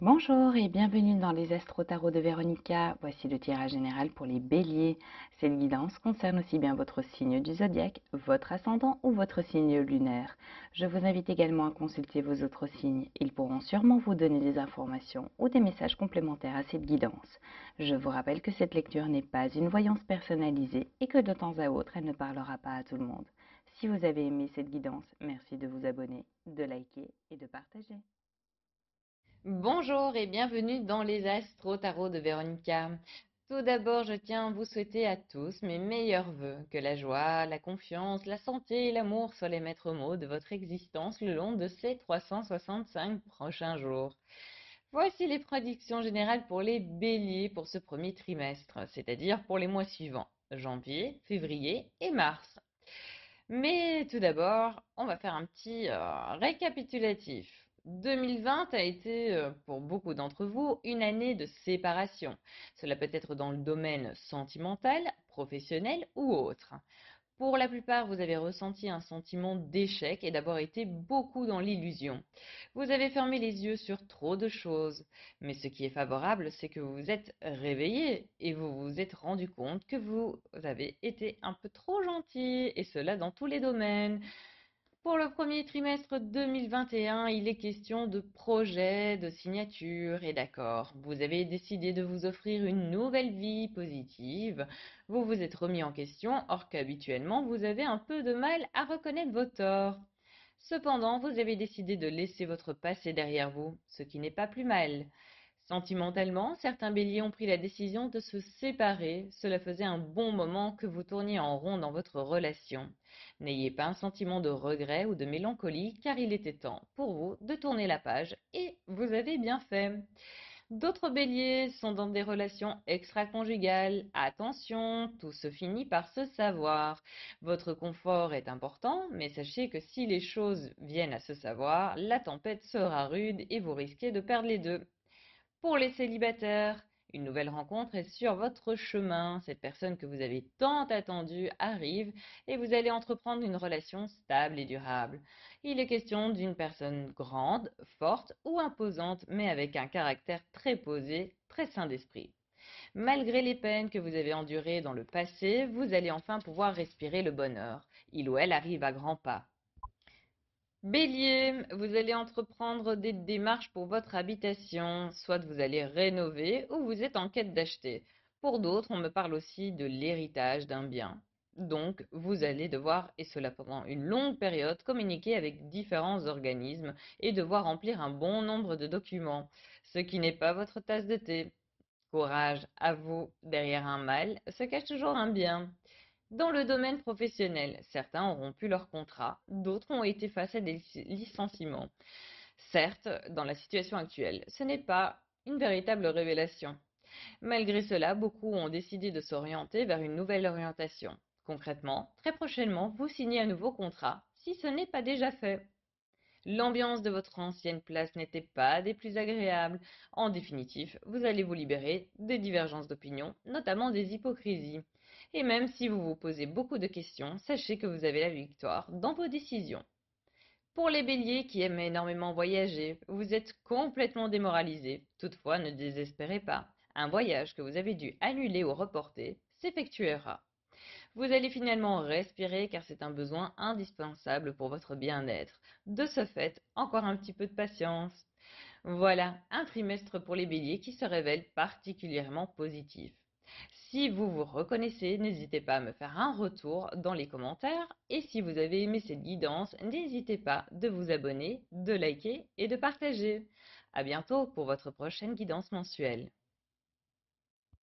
Bonjour et bienvenue dans les Astro-Tarot de Véronica. Voici le tirage général pour les béliers. Cette guidance concerne aussi bien votre signe du zodiaque, votre ascendant ou votre signe lunaire. Je vous invite également à consulter vos autres signes. Ils pourront sûrement vous donner des informations ou des messages complémentaires à cette guidance. Je vous rappelle que cette lecture n'est pas une voyance personnalisée et que de temps à autre, elle ne parlera pas à tout le monde. Si vous avez aimé cette guidance, merci de vous abonner, de liker et de partager. Bonjour et bienvenue dans les Astro Tarot de Véronica. Tout d'abord, je tiens à vous souhaiter à tous mes meilleurs vœux, que la joie, la confiance, la santé et l'amour soient les maîtres mots de votre existence le long de ces 365 prochains jours. Voici les prédictions générales pour les béliers pour ce premier trimestre, c'est-à-dire pour les mois suivants, janvier, février et mars. Mais tout d'abord, on va faire un petit récapitulatif. 2020 a été, pour beaucoup d'entre vous, une année de séparation. Cela peut être dans le domaine sentimental, professionnel ou autre. Pour la plupart, vous avez ressenti un sentiment d'échec et d'avoir été beaucoup dans l'illusion. Vous avez fermé les yeux sur trop de choses. Mais ce qui est favorable, c'est que vous vous êtes réveillé et vous vous êtes rendu compte que vous avez été un peu trop gentil, et cela dans tous les domaines. Pour le premier trimestre 2021, il est question de projets, de signatures et d'accords. Vous avez décidé de vous offrir une nouvelle vie positive. Vous vous êtes remis en question, or qu'habituellement, vous avez un peu de mal à reconnaître vos torts. Cependant, vous avez décidé de laisser votre passé derrière vous, ce qui n'est pas plus mal. Sentimentalement, certains béliers ont pris la décision de se séparer. Cela faisait un bon moment que vous tourniez en rond dans votre relation. N'ayez pas un sentiment de regret ou de mélancolie, car il était temps pour vous de tourner la page, et vous avez bien fait. D'autres béliers sont dans des relations extra-conjugales. Attention, tout se finit par se savoir. Votre confort est important, mais sachez que si les choses viennent à se savoir, la tempête sera rude et vous risquez de perdre les deux. Pour les célibataires, une nouvelle rencontre est sur votre chemin. Cette personne que vous avez tant attendue arrive et vous allez entreprendre une relation stable et durable. Il est question d'une personne grande, forte ou imposante, mais avec un caractère très posé, très sain d'esprit. Malgré les peines que vous avez endurées dans le passé, vous allez enfin pouvoir respirer le bonheur. Il ou elle arrive à grands pas. Bélier, vous allez entreprendre des démarches pour votre habitation, soit vous allez rénover ou vous êtes en quête d'acheter. Pour d'autres, on me parle aussi de l'héritage d'un bien. Donc, vous allez devoir, et cela pendant une longue période, communiquer avec différents organismes et devoir remplir un bon nombre de documents, ce qui n'est pas votre tasse de thé. Courage, à vous, derrière un mal se cache toujours un bien. Dans le domaine professionnel, certains ont rompu leur contrat, d'autres ont été face à des licenciements. Certes, dans la situation actuelle, ce n'est pas une véritable révélation. Malgré cela, beaucoup ont décidé de s'orienter vers une nouvelle orientation. Concrètement, très prochainement, vous signez un nouveau contrat, si ce n'est pas déjà fait. L'ambiance de votre ancienne place n'était pas des plus agréables. En définitive, vous allez vous libérer des divergences d'opinion, notamment des hypocrisies. Et même si vous vous posez beaucoup de questions, sachez que vous avez la victoire dans vos décisions. Pour les béliers qui aiment énormément voyager, vous êtes complètement démoralisés. Toutefois, ne désespérez pas. Un voyage que vous avez dû annuler ou reporter s'effectuera. Vous allez finalement respirer car c'est un besoin indispensable pour votre bien-être. De ce fait, encore un petit peu de patience. Voilà, un trimestre pour les béliers qui se révèle particulièrement positif. Si vous vous reconnaissez, n'hésitez pas à me faire un retour dans les commentaires. Et si vous avez aimé cette guidance, n'hésitez pas de vous abonner, de liker et de partager. À bientôt pour votre prochaine guidance mensuelle.